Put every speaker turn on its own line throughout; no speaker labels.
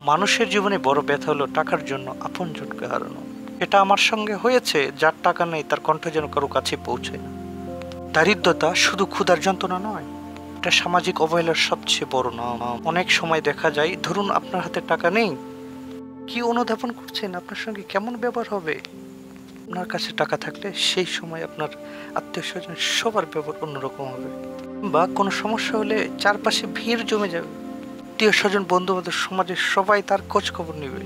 মানুষের জীবনে বড় ব্যথা হলো টাকার জন্য আপনজনকে হারানো। এটা আমার সঙ্গে হয়েছে। যার টাকা নেই তার কণ্ঠ যেন কারো কাছে পৌঁছায় না। দারিদ্রতা শুধু ক্ষুধার যন্ত্রণা নয়, এটা সামাজিক অবহেলার সবচেয়ে বড় নাম। অনেক সময় দেখা যায়, ধরুন আপনার হাতে টাকা নেই, কি অনুধাবন করছেন আপনার সঙ্গে কেমন ব্যবহার হবে? আপনার কাছে টাকা থাকলে সেই সময় আপনার আত্মীয় স্বজন সবার ব্যবহার অন্যরকম হবে। বা কোনো সমস্যা হলে চারপাশে ভিড় জমে যাবে, আত্মীয় স্বজন বন্ধু বান্ধব সমাজের সবাই তার খোঁজ খবর নেবে,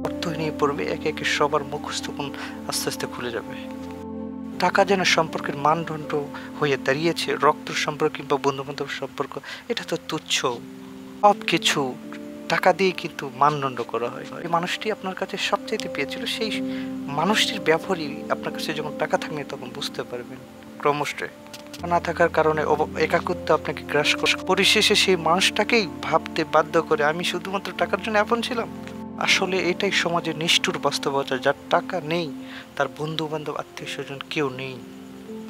অর্থহীন হয়ে পড়বে, একে একে সবার মুখস্থপন আস্তে আস্তে খুলে যাবে। টাকা যেন সম্পর্কের মানদণ্ড হয়ে দাঁড়িয়েছে, রক্ত সম্পর্ক কিংবা বন্ধু বান্ধব সম্পর্ক এটা তো তুচ্ছ। সব কিছু টাকা দিয়ে কিন্তু মানদণ্ড করা হয়। এই মানুষটি আপনার কাছে সবচাইতে পেয়েছিল, সেই মানুষটির ব্যবহারই আপনার কাছে যখন টাকা থাকবে তখন বুঝতে পারবেন। ক্রমশ না থাকার কারণে একাকিত্ব আপনাকে গ্রাস করে, পরিশেষে সেই মানুষটাকেই ভাবতে বাধ্য করে আমি শুধুমাত্র টাকার জন্য আপন ছিলাম। আসলে এটাই সমাজের নিষ্ঠুর বাস্তবতা। যার টাকা নেই তার বন্ধু বান্ধব আত্মীয় স্বজন কেউ নেই।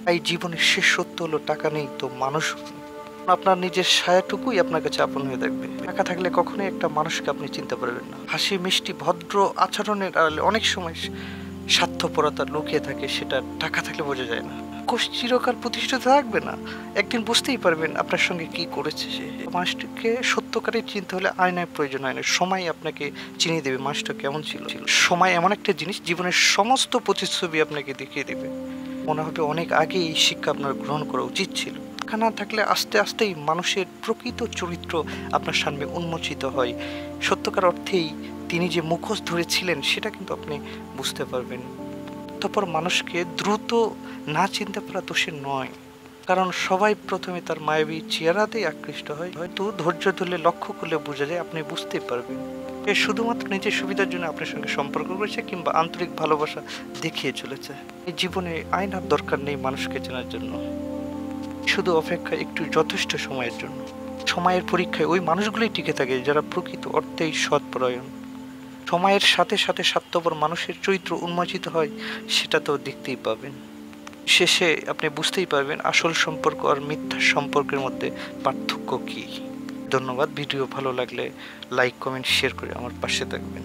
তাই জীবনের শেষ সত্য হলো টাকা নেই তো মানুষ। আপনার নিজের ছায়াটুকুই আপনার কাছে আপন হয়ে থাকবে। টাকা থাকলে কখনোই একটা মানুষকে আপনি চিনতে পারবেন না। হাসি মিষ্টি ভদ্র আচরণের আড়ালে অনেক সময় স্বার্থপরতা লুকিয়ে থাকে, সেটা টাকা থাকলে বোঝা যায় না। চিরকাল প্রতিষ্ঠিত থাকবে না, একদিন বুঝতেই পারবেন আপনার সঙ্গে কি করেছে সে। মানুষটিকে সত্যকারে চিনতে হলে আয়নার প্রয়োজন হয় না, সময় আপনাকে চিনিয়ে দেবে মানুষটা কেমন ছিল। সময় এমন একটা জিনিস, জীবনের সমস্ত প্রতিচ্ছবি আপনাকে দেখিয়ে দেবে। মনে হবে অনেক আগে এই শিক্ষা আপনার গ্রহণ করা উচিত ছিল। টাকা না থাকলে আস্তে আস্তেই মানুষের প্রকৃত চরিত্র আপনার সামনে উন্মোচিত হয়। সত্যকার অর্থেই তিনি যে মুখোশ ধরেছিলেন সেটা কিন্তু আপনি বুঝতে পারবেন। তারপর মানুষকে দ্রুত না চিনতে পারা দোষের নয়, কারণ সবাই প্রথমে তার মায়াবী চেহারাতেই আকৃষ্ট হয়। হয়তো ধৈর্য ধরলে, লক্ষ্য করলে বোঝা যায়, আপনি বুঝতেই পারবেন সে শুধুমাত্র নিজের সুবিধার জন্য আপনার সঙ্গে সম্পর্ক করেছে কিংবা আন্তরিক ভালোবাসা দেখিয়ে চলেছে। এই জীবনে আয়নার দরকার নেই মানুষকে চেনার জন্য, শুধু অপেক্ষা একটু যথেষ্ট সময়ের জন্য। সময়ের পরীক্ষায় ওই মানুষগুলোই টিকে থাকে যারা প্রকৃত অর্থেই সৎপরায়ণ। সময়ের সাথে সাথে স্বার্থপর মানুষের চরিত্র উন্মোচিত হয়, সেটা তো দেখতেই পাবেন। শেষে আপনি বুঝতেই পারবেন আসল সম্পর্ক আর মিথ্যা সম্পর্কের মধ্যে পার্থক্য কী। ধন্যবাদ। ভিডিও ভালো লাগলে লাইক, কমেন্ট, শেয়ার করে আমার পাশে থাকবেন।